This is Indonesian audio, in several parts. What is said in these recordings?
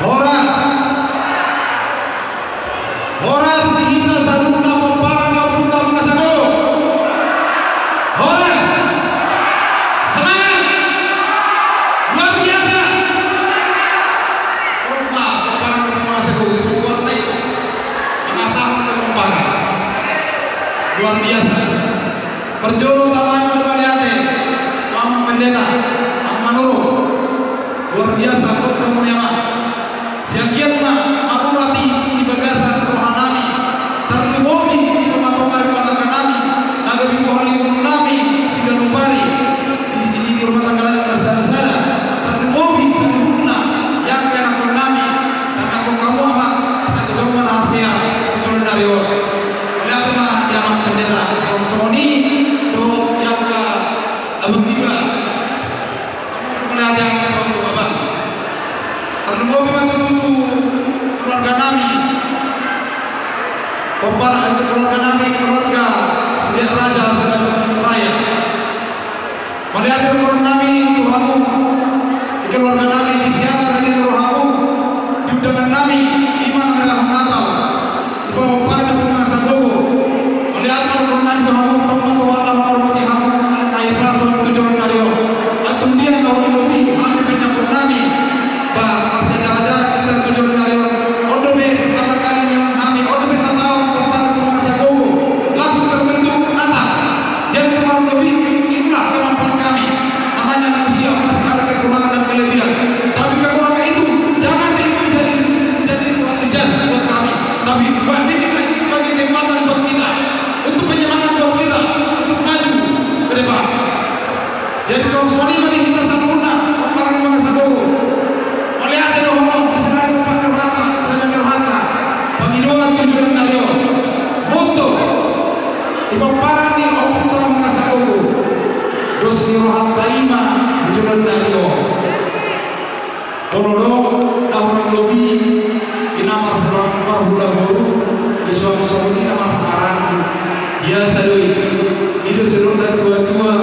Horas, Horas dihina saruna pembarang maupun mengasago. Horas, semangat, luar biasa. Rumah pembarang mengasago kuat naik, mengasah pembarang luar biasa. Perjolo taman Baliate, Mama Pendeta, Amanuru, luar biasa pemuliaan. Siagian ma Apurati di bagasan rohanami, terlumomi di rumah tangga kami, naga di buhali nami sudah numpari di rumah tangga sana-sana, terlumomi sempurna yang kena kami, dan aku kamu apa satu jaman rahasia turun dari orang. Lihat mah jaman bendera, Sony do yang ke abang tiba, melihat yang apa, terlumomi keluarga kami, pembarang keluarga kami, keluarga Sudir Raja sedang raya. Melihat keluarga kami, Tuhanmu, keluarga kami disiapkan dari Tuhanmu, di undangan kami, iman adalah Natal, di bawah pada penguasa Dogo. Melihat keluarga kami, Tuhanmu, Tuhan Allah, Tuhan Hamu, Al-Taib Rasul, Tujuan Mario, Atum dia kau lebih, kami penyambut kami, bah, sejajar kita Tujuan Mario. Jadi kalau Sony mari kita sempurna, orang mengasago. Melihat ada orang sedang pakai rata, sedang berhata, pengiduan tujuan Nario, moto, ibarat ni orang mengasago. Dosi rohan taima tujuan Nario. Tolong orang lebih inamar pulang baru, iswam ini nama arang. Dia selalu itu seluruh dan tua-tua.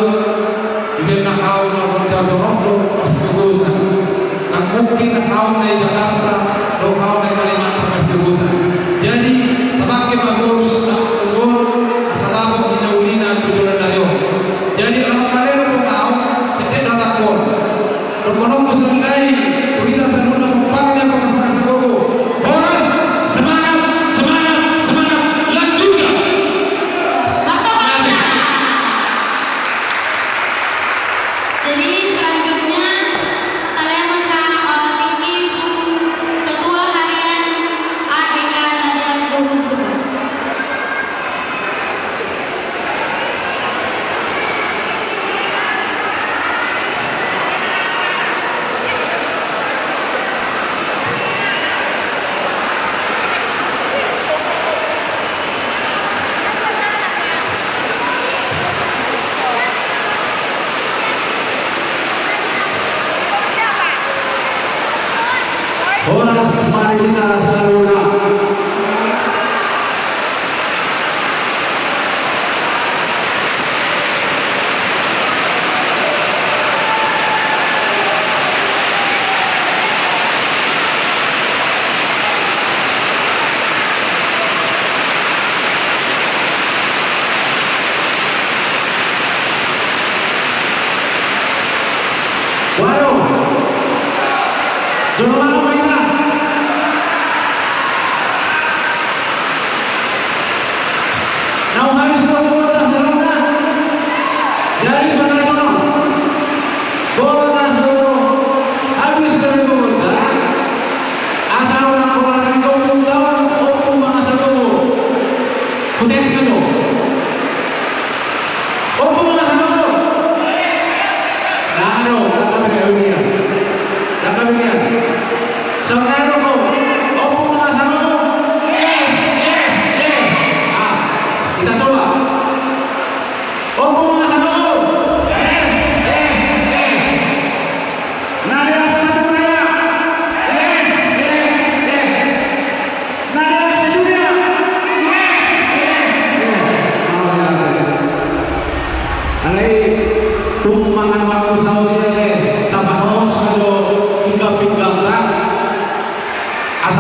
Ibigay na kaon na pagkatorondo Masigusan. Nang mungkin kaon na Jakarta o kaon na Kalimantan Masigusan. Jadi tabakin magurus na ulur asalabot inaulina tujuan tayo. Jadi ang kalero ng tao hindi natakot. Nung manong musulay kurita sa muna kung paano niya kung masagogo. Horas! Semangat! Semangat! Semangat! Lanjut ka! Jadi selanjutnya saya memasang tinggi Ketua Harian ADK Nadia Bogor. Horas Marina Saruna. Waduh, jangan main.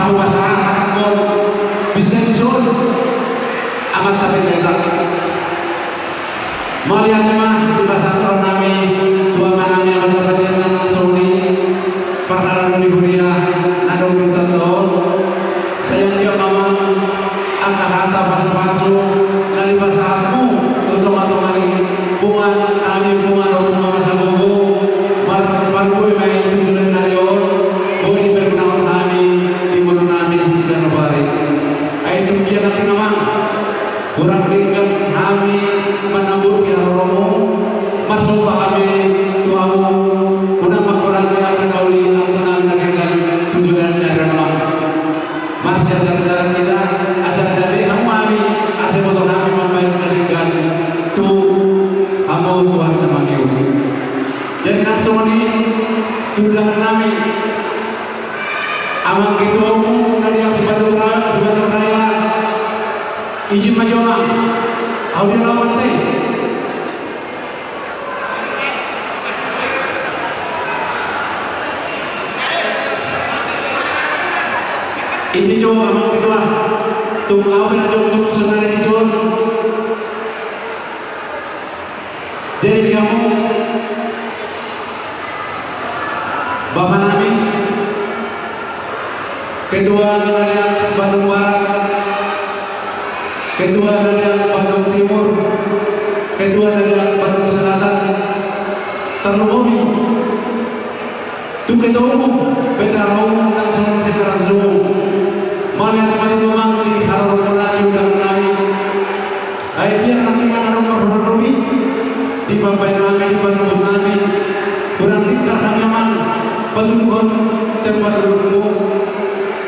sabu masyarakat ko bisa disun amat tapi beda melihat memang di pasar nami dua manami yang berkepentingan langsung di perkara di dunia nado bintang saya juga memang angka harta pasu-pasu dari pasarmu untuk matang bunga kami bunga rumah masa buku baru main tujuan dari boleh berkenal kami di mana kami sedang balik. Itu dia nanti memang kurang tinggal kami menambut ya Romo masuk kami tuamu kurang kurang kita kauli antara dengan tujuan dari memang masih ada kita ada dari kami asal betul kami membayar dengan tu kamu Tuhan kami. Jadi langsung ini sudah kami amal ketua umum dari yang sebagai raya izin majuan awal lawan teh ini jo amal ketua tunggu awal untuk saudara disun jadi kamu Bapak Nabi Ketua Nadayan Bandung Barat Ketua Nadayan Bandung Timur Ketua Nadayan Bandung Selatan terlebih itu ketua umum beda umum langsung sekarang zoom mana teman-teman di Harun Melayu dan Melayu akhirnya nanti akan berlebih di Bapak Nabi di Bandung Nabi kurang tinggal memang petunjuk tempat dudukmu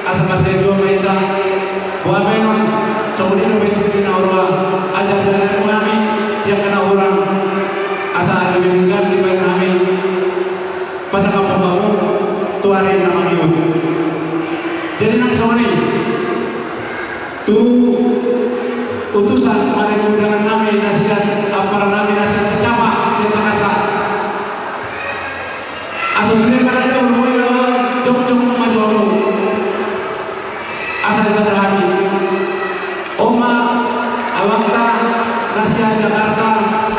asal saya mereka buat memang kemudian betul Allah ajar-ajar kami yang kena orang asal diberikan di baik kami pasal apa baru tuarin nama hidup jadi langsung ini tuh utusan kemarin undangan kami nasihat apa kami nasihat siapa saya kata asosiasi karena mulai jom maju asal terhati Oma Awakta Nasihat Jakarta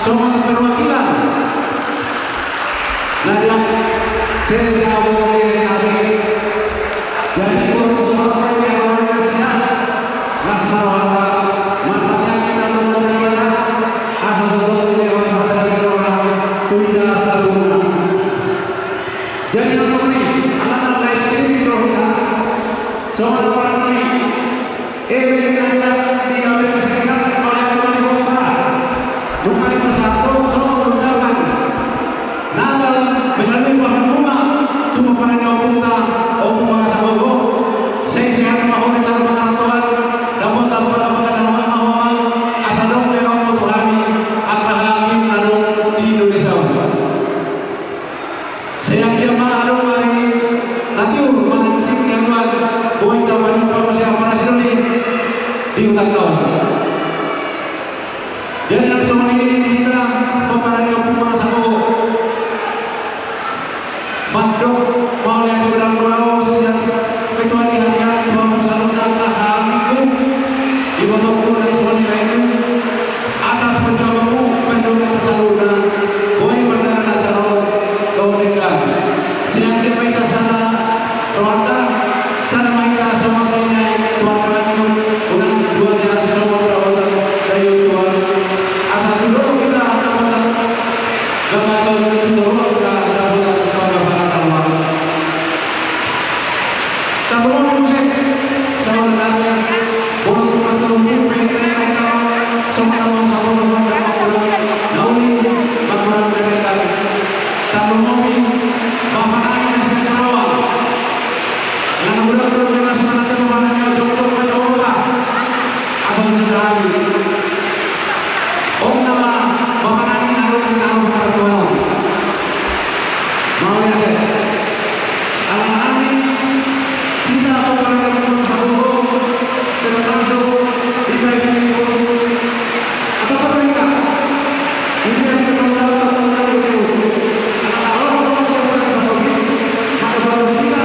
semua perwakilan Nadia saya tidak mau jadi untuk semua yang organisasi Nasrallah matanya kita mengenai asal satu yang organisasi orang tidak sempurna jadi langsung ini anak-anak lain ini berhutang semua orang ini di Amerika Serikat oleh Tuhan bukan bersatu semua berjalan nadal melalui bahan rumah cuma pada nyokungta omong sabogo saya sehat mahu kita pengetahuan namun tanpa pengetahuan mahu asal dong memang Tuhan apa hakim lalu di Indonesia saya kira malu mari nanti urusan yang lain boleh tahu manusia manusia ini diutak tahun jadi langsung ini kita pemerintah hukum sabu Bandung mau yang ulang pulau siap kecuali harian mau salurkan hamiku di bawah pulau suami itu atas pencobamu pencoba saluran boleh berjalan acara kau dengar siang kita sana keluarga sana mereka semua ini tuan-tuan itu ulang dua jelas semua perawatan dari Tuhan asal dulu kita dapat gambar dulu kita dapat kalau musik sebenarnya boleh teman-teman mereka semua sama-sama nauni bagaimana mereka kalau nauni bagaimana sekarang yang benar-benar semangat bagaimana coba asal terjadi nama bagaimana harus kita berdoa mau ya anak-anak kita akan berdoa termasuk di bagian itu apa mereka ini yang kita lakukan itu kalau kita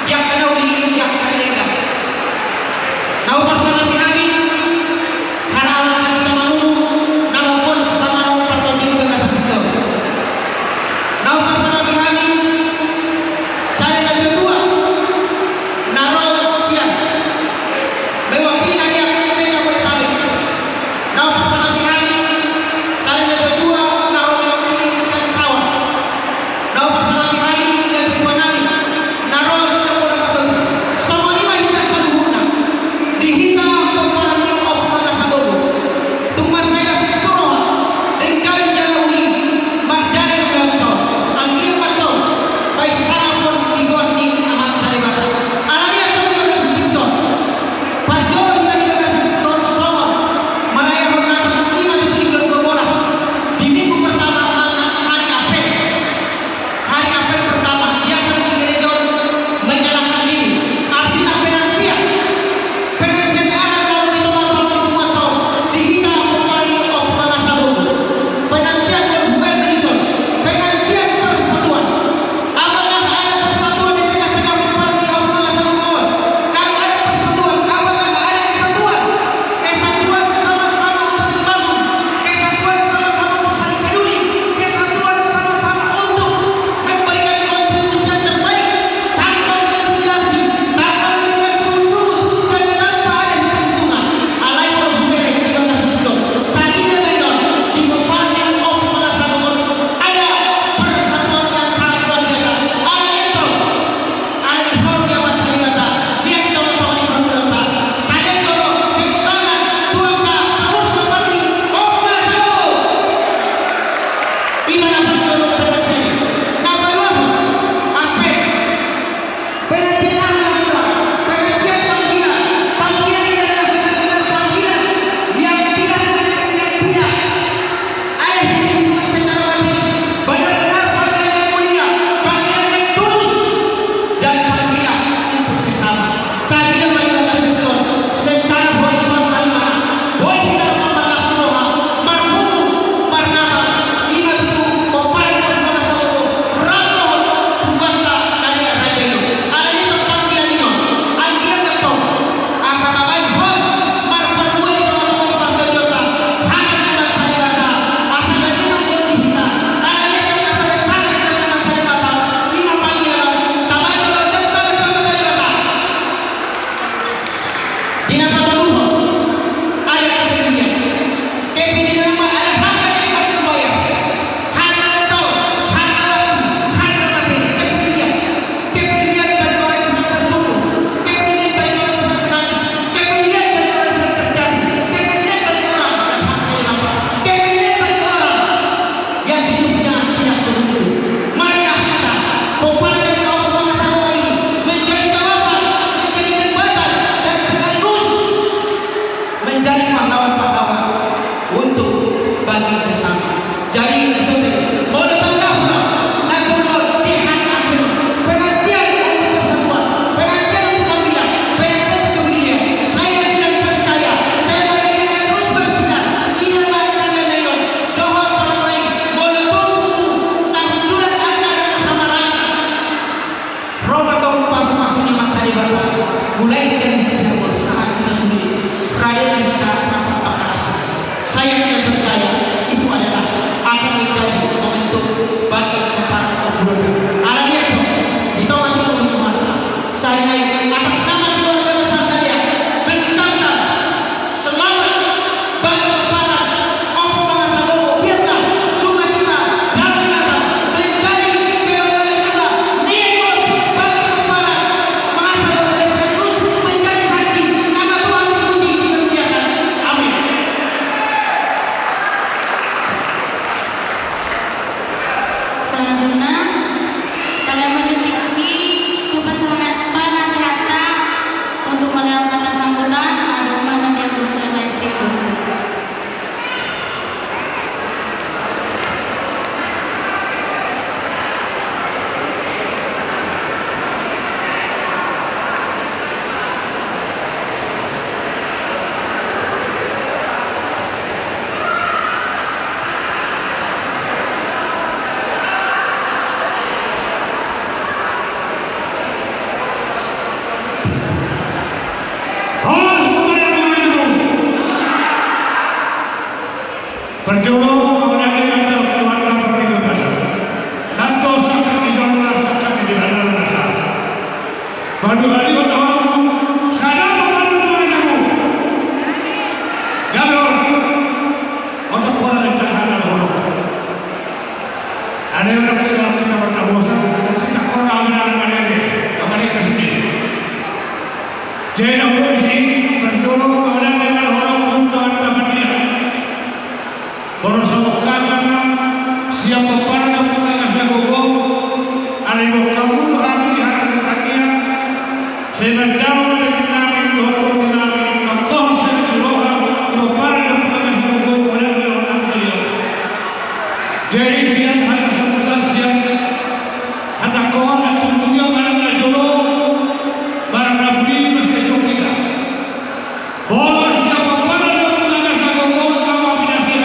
Yang mulai sejak saat kita sendiri berada di tanah saya tidak percaya itu adalah akan menjadi momentum bagi para keluarga. Alamiah itu mati rumah saya atas nama keluarga besar saya mengucapkan selamat bagi para bangsa Lombok. Biarlah sukacita dan menata menjadi kebanggaan kita. Nikmat bagi para bangsa Indonesia terus menjadi saksi nama Tuhan dipuji dan dimuliakan. Amin. Selanjutnya, kalian menjadi penasihatan untuk melakukan sambutan agama dan diagnosis listrik. Berjuluk mengenai keluarga peribahasa dan dosa di dalam rasa di dalam rasa. Pada hari itu saya memandu kamu. Gagal untuk orang yang tahan orang. Ada yang kita bertabosan, kita orang ini, kami kesini. Jadi dahulu di sini berjuluk mengenai orang untuk kepentingan. Bersama siapa para pengguna jago, ada yang kamu kami hasil kakian, saya jauh dari kami doktor kami, mengkonsep roha, para pengguna jago pada orang beliau. Jadi siang hari sebulan siang, ada kawan yang tentunya mana jolo, mana beli masih kita. Boleh siapa para pengguna jago kamu binasa.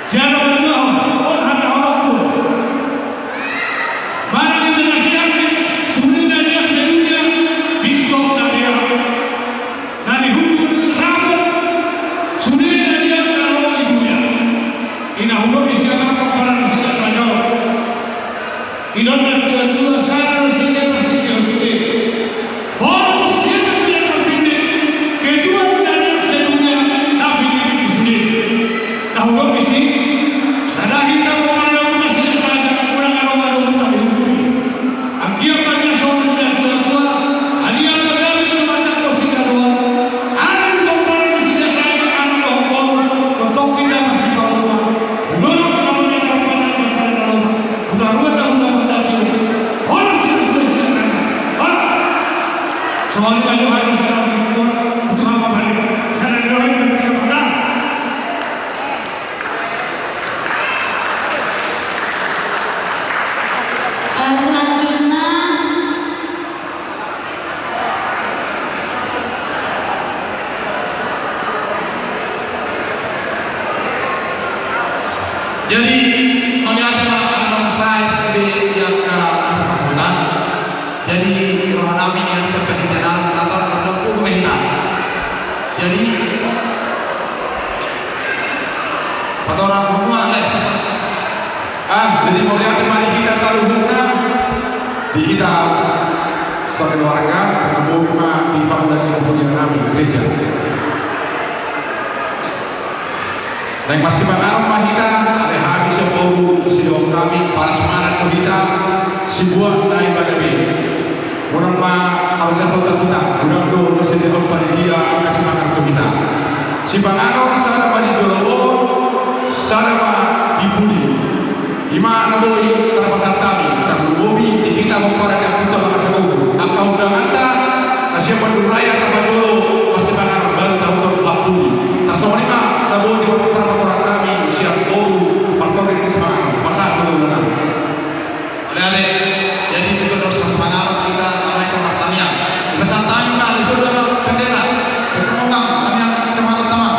Jangan berdoa, orang orang pun. Mana kita nasihat, sebenarnya dia sedunia, biskop dia, nani hukum rambut, sebenarnya dia kalau ibunya. Ina hukum isinya para nasihat raja. Ina berdoa saya nasihat nasihat sendiri. Orang siapa yang terpilih, kedua dari sedunia, nabi di sini. Tahu kau isi? Sadar kita memandang masih ada kurang aroma tak diukur. Akhir banyak soalnya tua, alia bergaul dengan kau sudah tua. Ada yang memandang sudah lama anak lombok, totok kita masih bawa. Belum namanya pada lama. Baru dah pada orang sudah orang. Soalnya banyak harus dilakukan. Bukan apa balik. Sadar orang yang tidak pernah. Selanjutnya, jadi melihatlah saya sebagai yang sambutan. Jadi roh nabi yang seperti dikenal latar belakang Mehina. Jadi pada orang rumah jadi melihat mari kita selalu hubungan di kita sebagai warga karena rumah di bangunan yang punya kami gereja. Dan masih mengalami kita ada habis sepuluh sidang kami para semangat kita sebuah naik balik. Menama harus jatuh kita kurang dulu masih di tempat dia akan semangat kita. Si pengaruh sana pada jolo sana dibuli. Imana boy terpasang kami dan bobi di kita memperoleh yang kita bahasa guru. Angkau udah ada siapa dulu raya tanpa dulu masih banyak baru tahu waktu. Tak semua lima tak boleh di beberapa orang kami siap guru faktor ini semangat pasal dulu benar. Oleh jadi itu terus semangat kita ramai pertanian. Pesan tanya di saudara bendera berkembang kami semangat utama.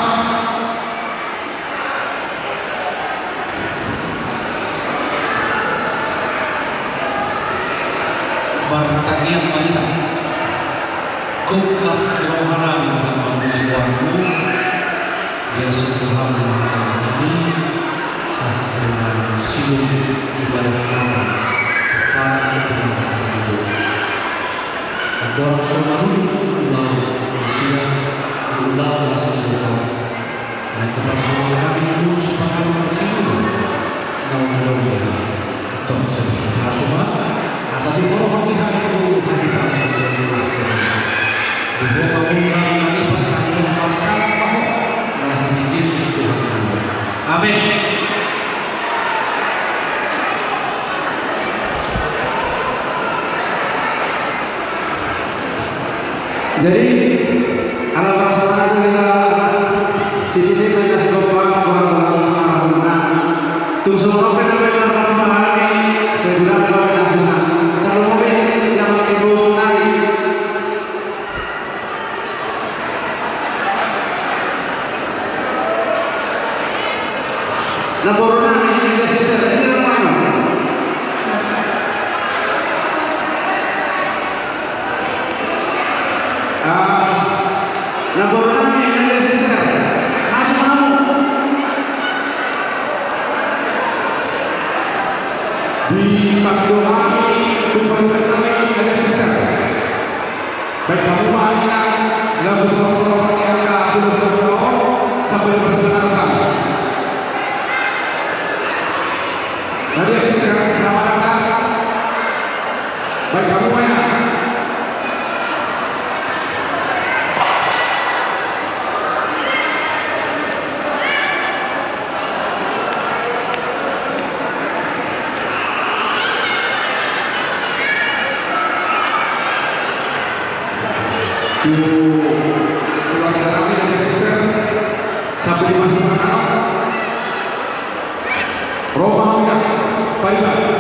bertagihan wanita Kuklas rohana di dalam manusia waktu dia Tuhan mengajar kami saat dengan siung ibadah kami para penguasa hidup orang somaru ulang manusia ulang manusia dan kebersama kami dulu sebagai manusia namun dia atau sebagai asuma asal di bawah kami itu hari pasal yang masih bahwa bangunan kami bertanggung masalah bahwa melalui Yesus Tuhan kami. Amin. Jadi kalau masalah kita sini kita sekolah orang tuh semua benar-benar memahami sebulan kalau nasional kalau mobil yang ibu nari na corona ini necesita ini rumahnya na corona ini necesita masuk kamu di Pakdoa tumpah kami ada sisa baik kamu makna lagu soal-soal yang aku berdoa sampai berselancar tadi yang sisa keselamatan baik kamu makna pelanggaran yang necesar sampai di masa mendatang. Roma baik-baik.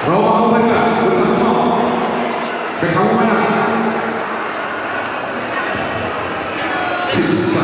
Roma baik-baik. Bersama. Kamu mana? Cipta.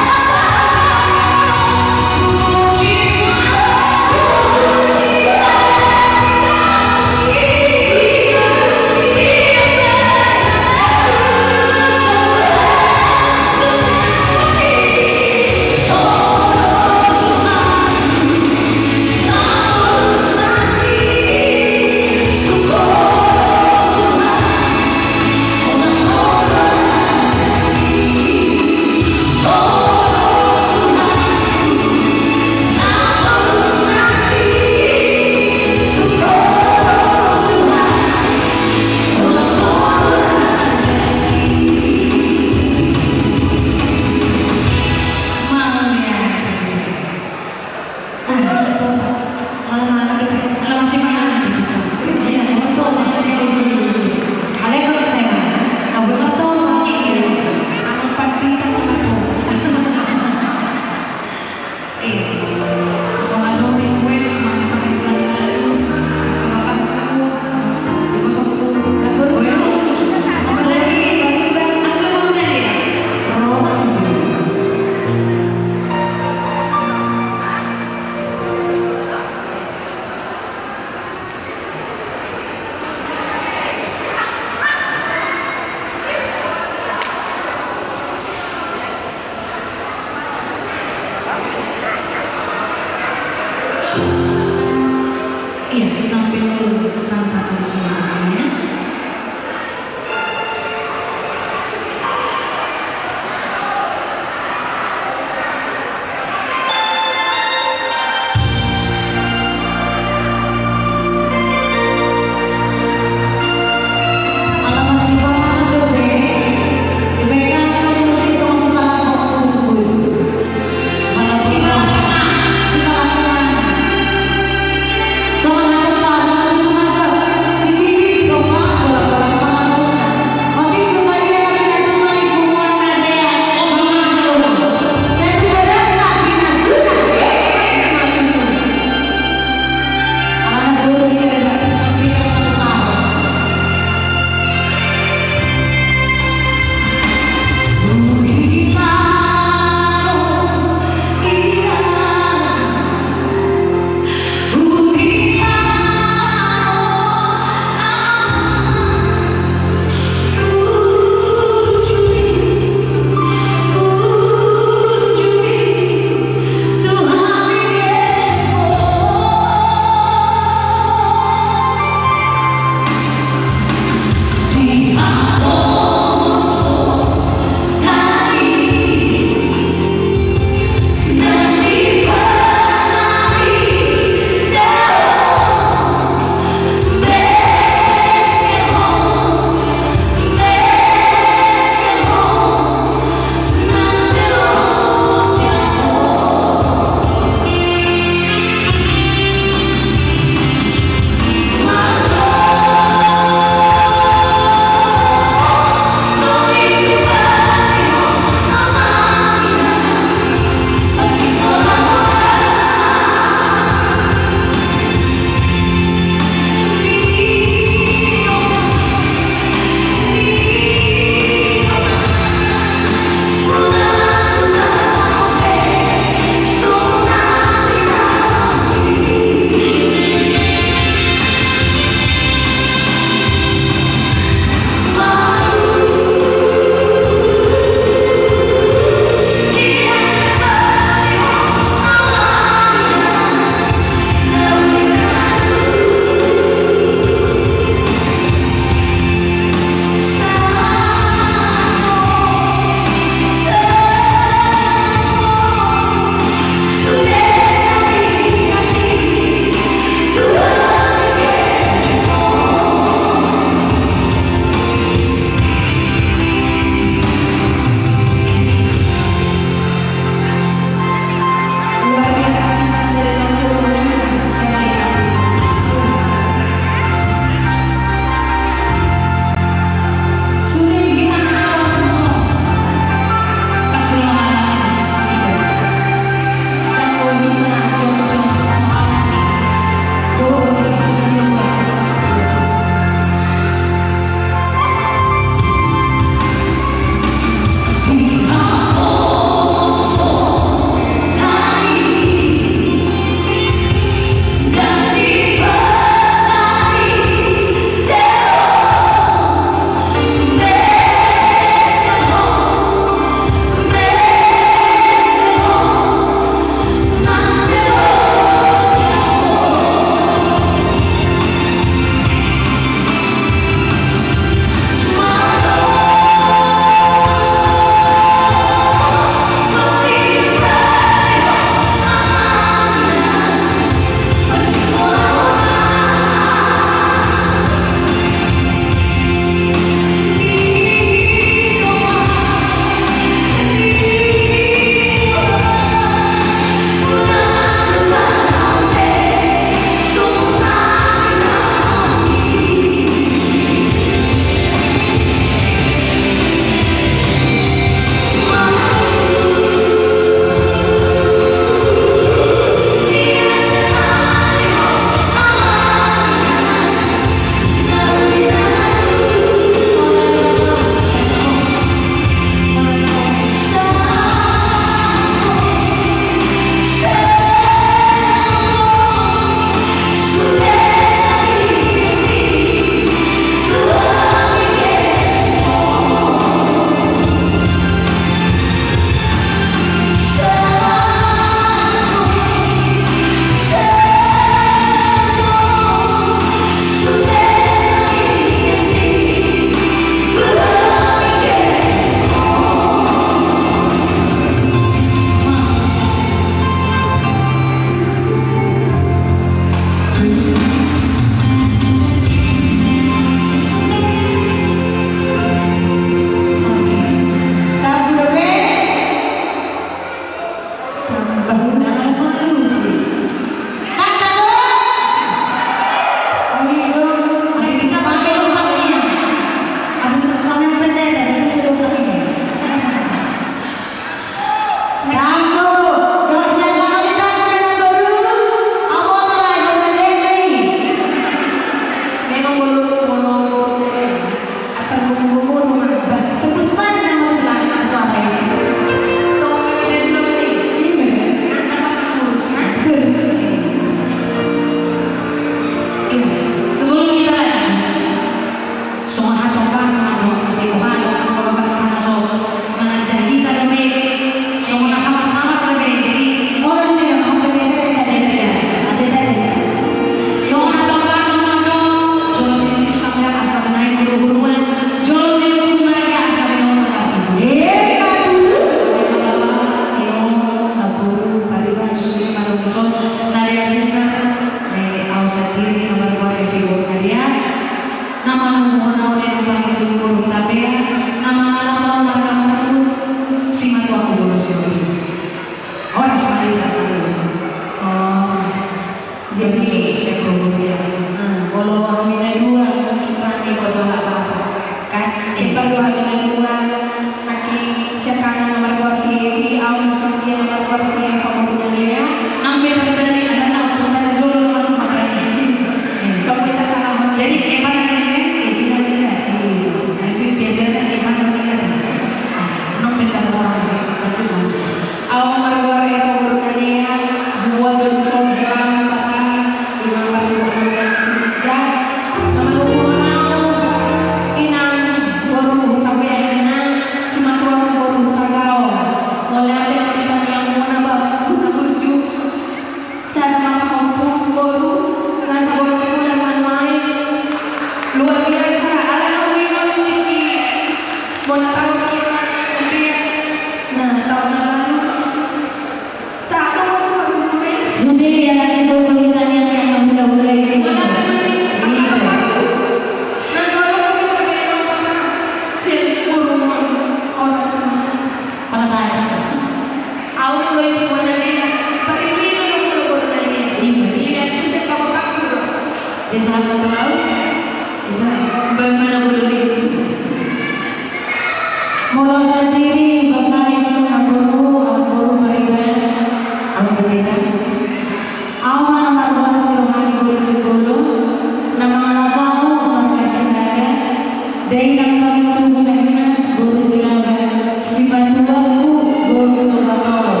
Dari nama itu mengenai guru silakan si bantuanku guru tolong.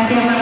Ada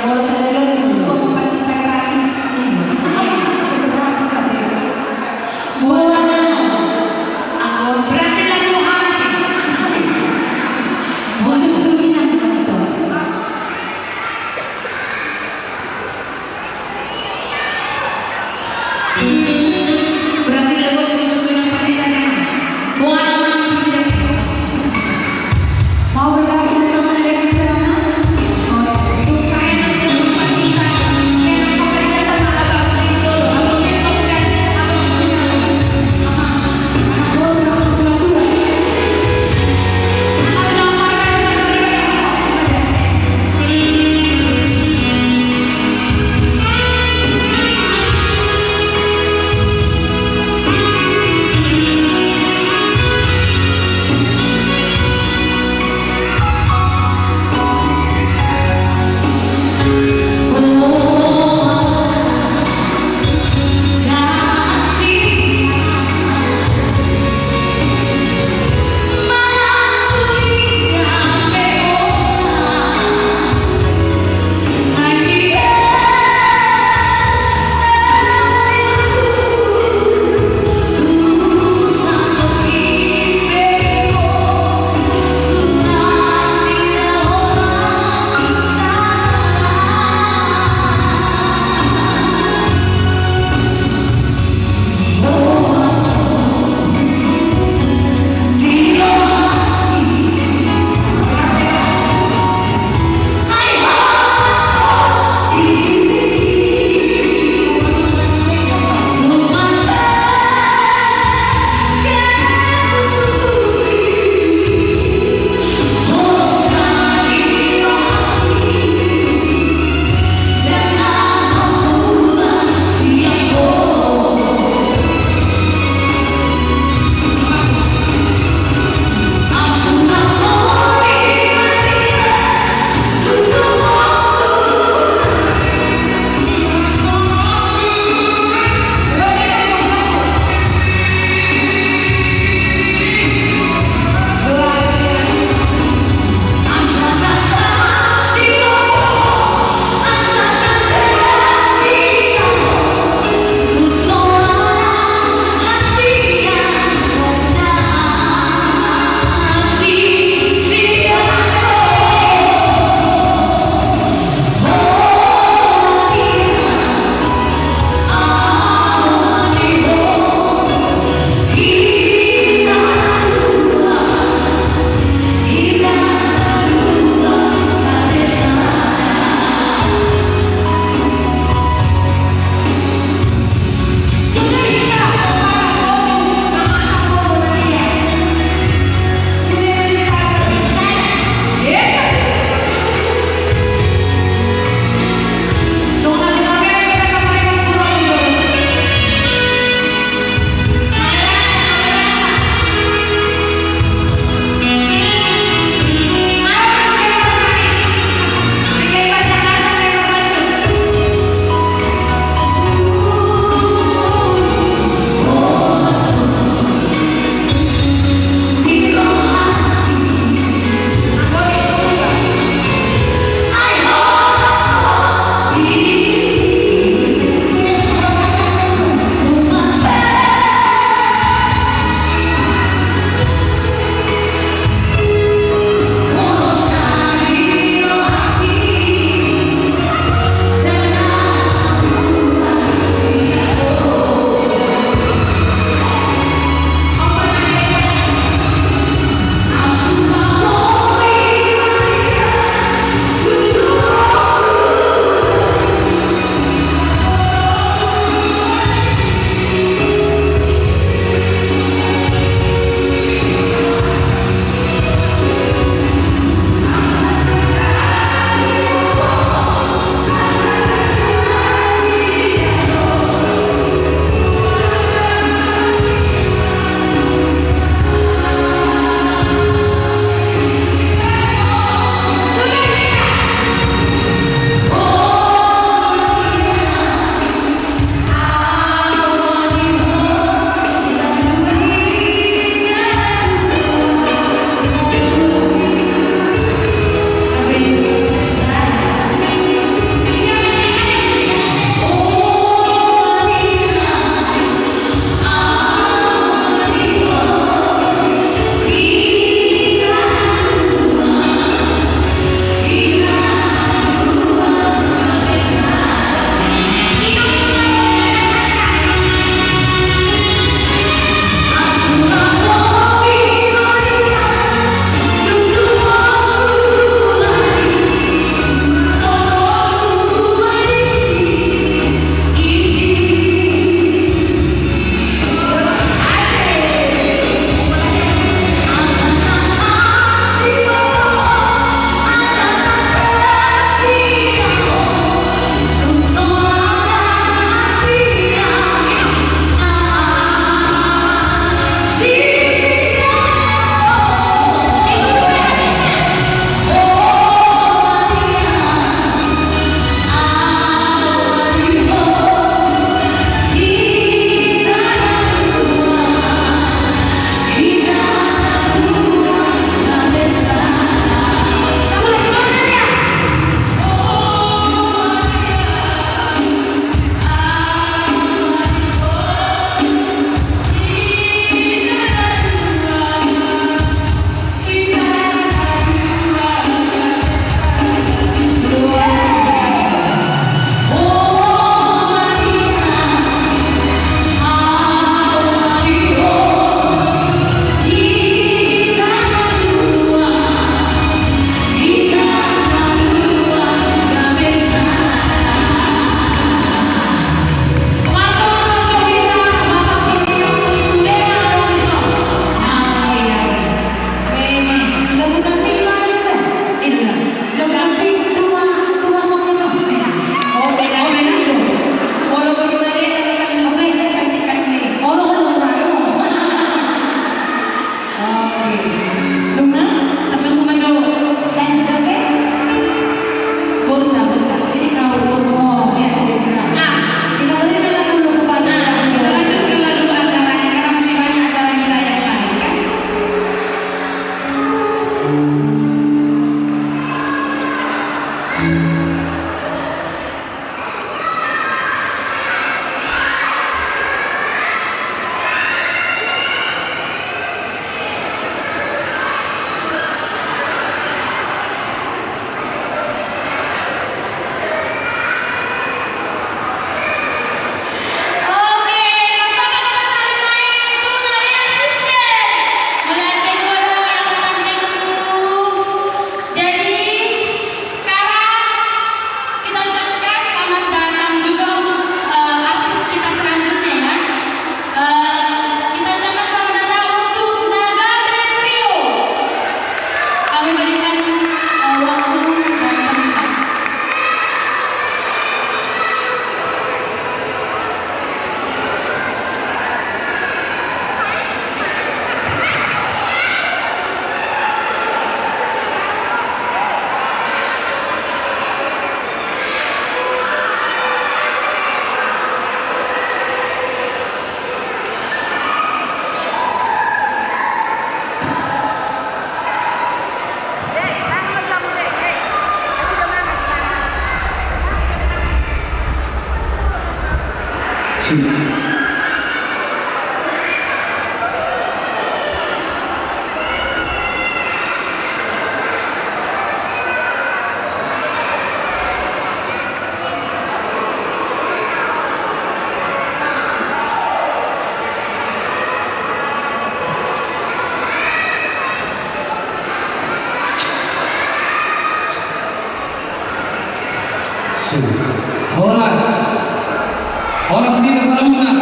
Horas sendiri selalu menang.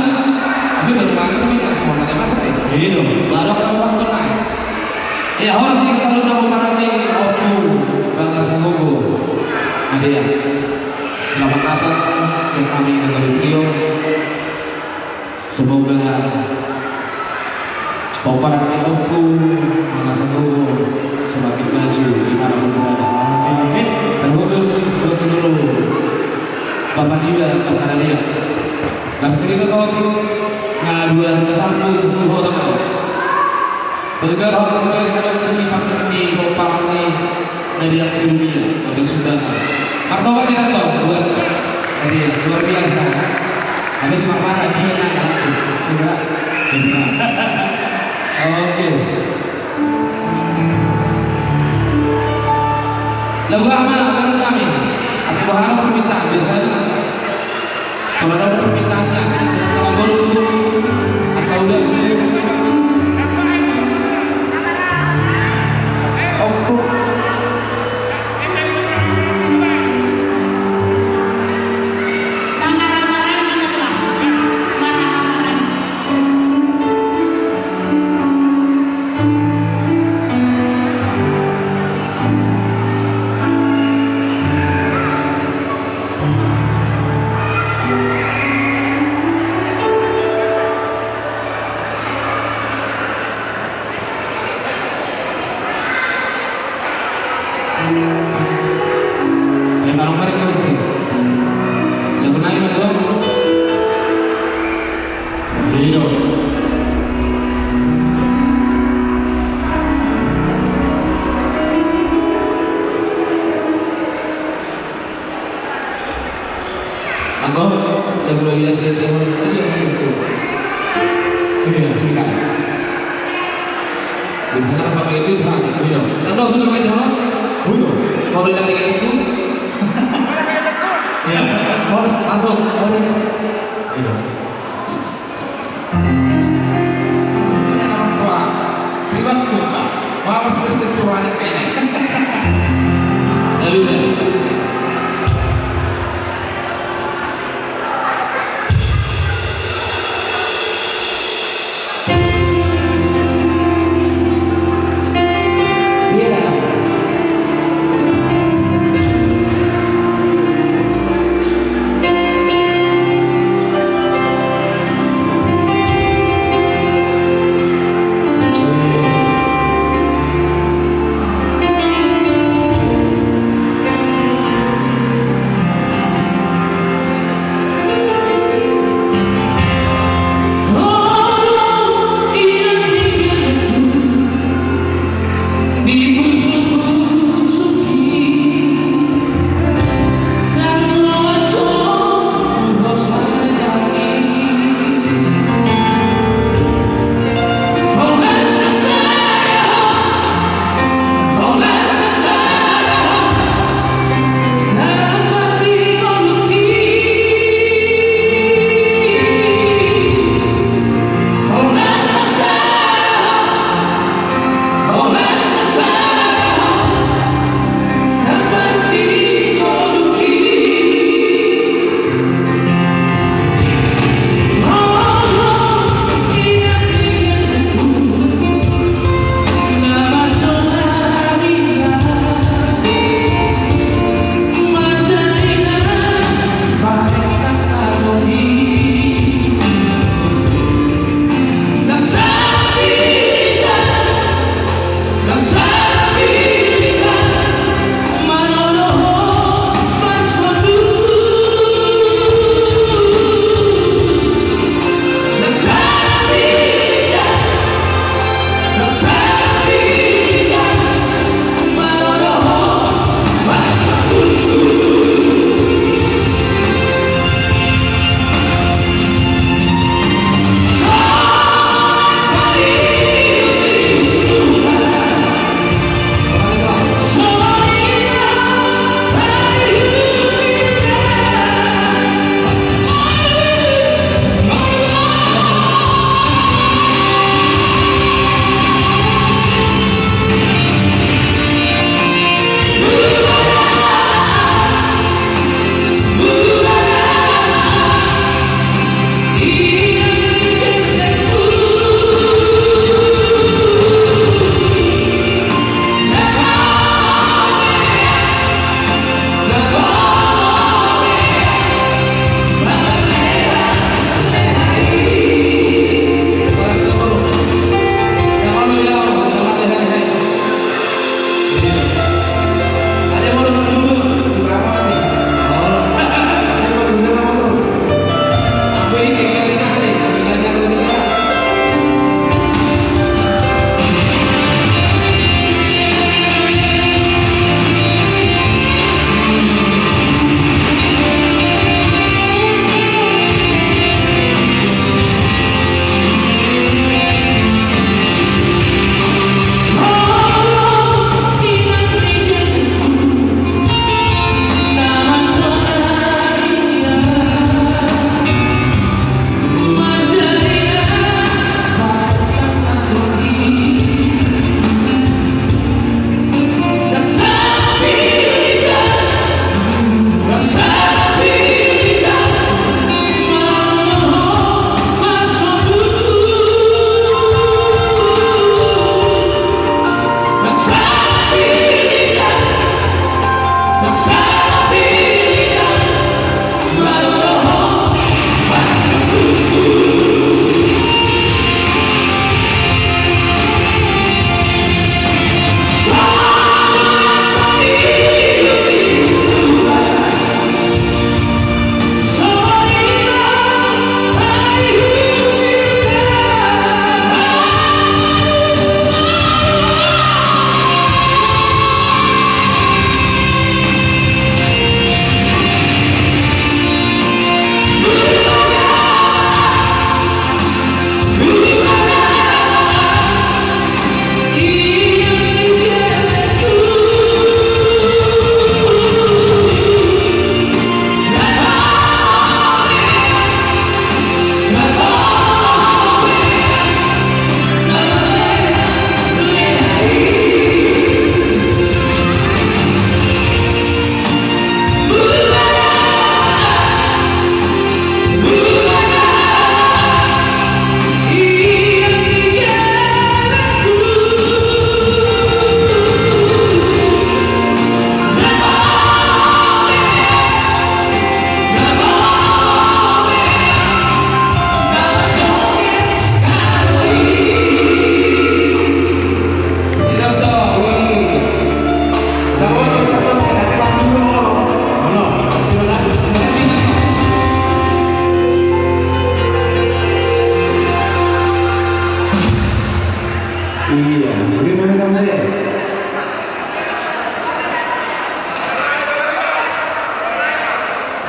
Tapi baru makan kami nggak semuanya masa ya. Iya. Baru orang tenang. Ya horas sendiri selalu menang para di Oku Bangga Sanggogo. Nadia. Selamat datang siang kami dari trio. Semoga peperangan di Oku Bangga Sanggogo semakin maju di mana pun berada. Amin. Terkhusus buat seluruh Bapak Diwa Bapak Nadia. Bercerita soal ngaduan bersambung sesuatu atau bergerak kembali ada kesifat di peperangan dari yang sebelumnya ada sudah. Martabat kita tahu buat dari luar biasa. Ada cuma marah dia nak aku sudah. Oke. Lagu amal bareng kami atau berharap permintaan biasanya kalau ada permintaannya sedang kalau baru atau udah lagu biasa itu aja itu. Iya, silakan. Biasanya apa itu kan? Iya. Tahu tu nama dia? Uno. Kalau dah tinggal itu. Ya, masuk. Iya. Sebenarnya orang tua pribadi tua, harus tersentuhan ini. Lalu dah.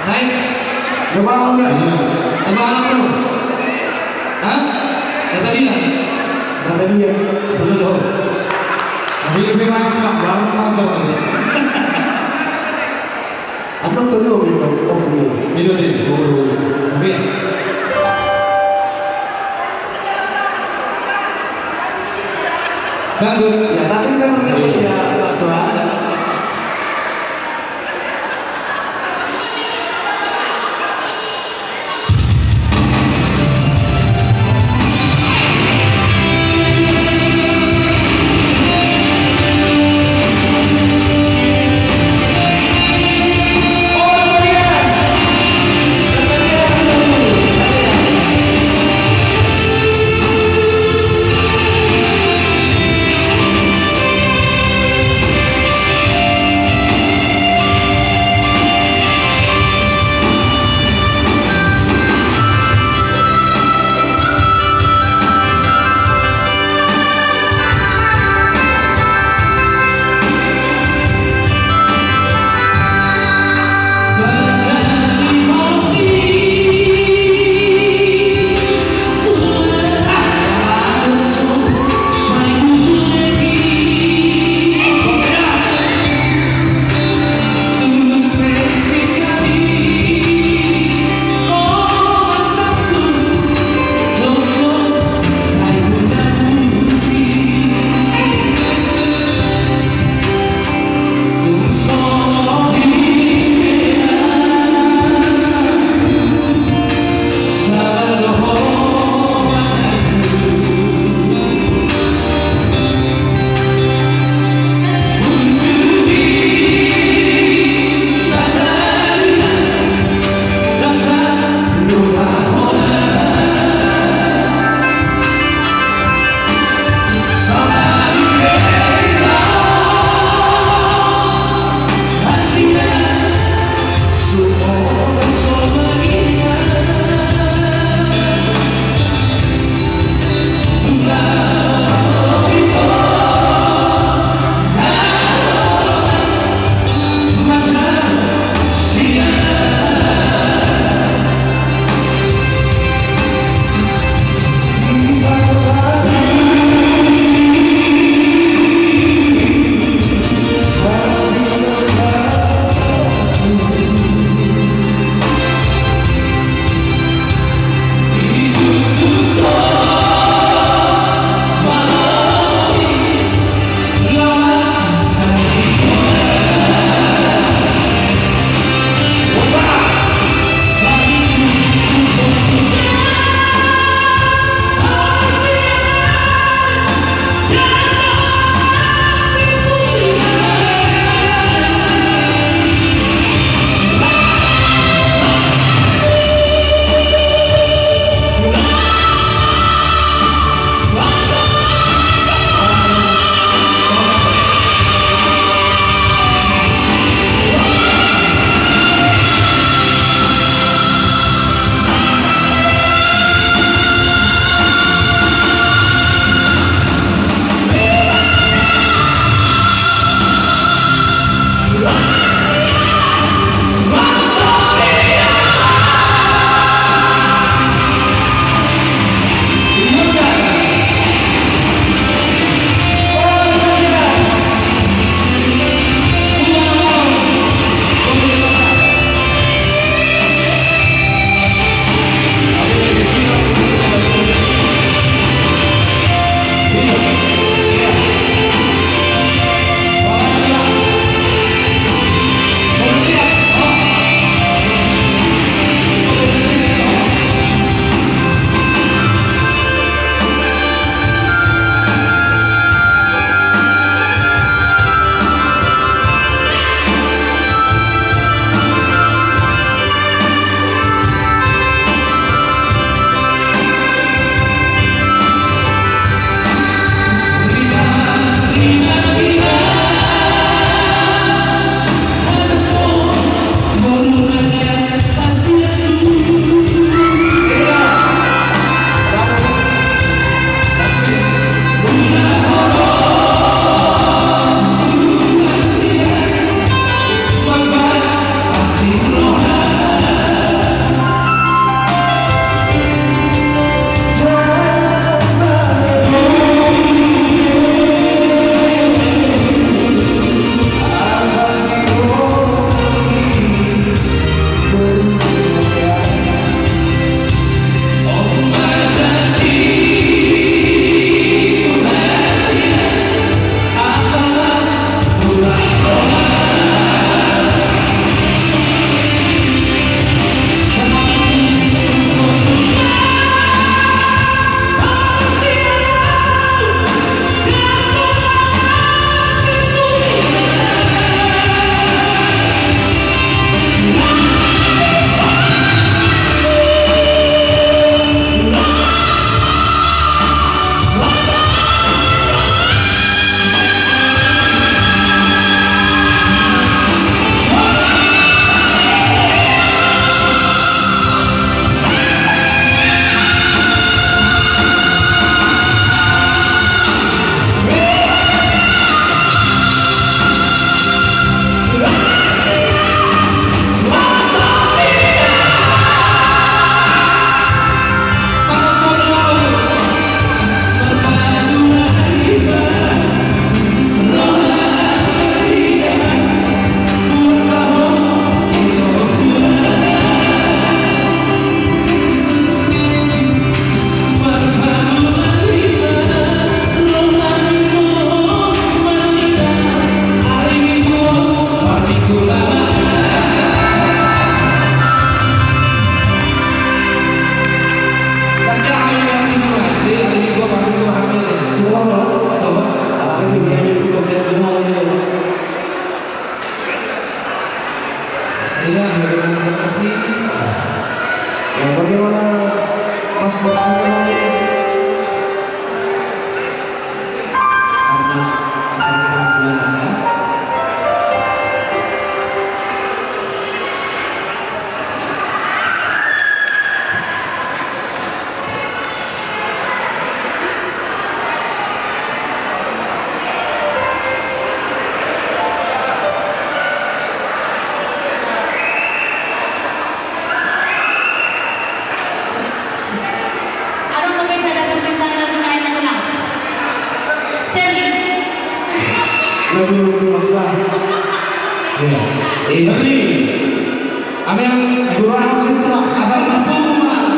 Naik. Coba enggak? Coba anak lu. Hah? Kata dia. Kata dia. Sama jauh. Tapi lebih banyak baru nonton ini. Apa tuh lo? Oh, ini dia. Tapi dangdut. Ya, tapi kita pernah ya doa. Iya, terima kasih. Ya, bagaimana Mas Maksimo? Karena acara kita masih berjalan. Aron lo bisa dapat bintang lagu naik na lang. Seri. Lagu bangsa. Ya. Ini. Kami yang guru aku cerita asal apa rumah.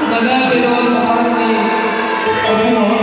Naga beda orang di Papua.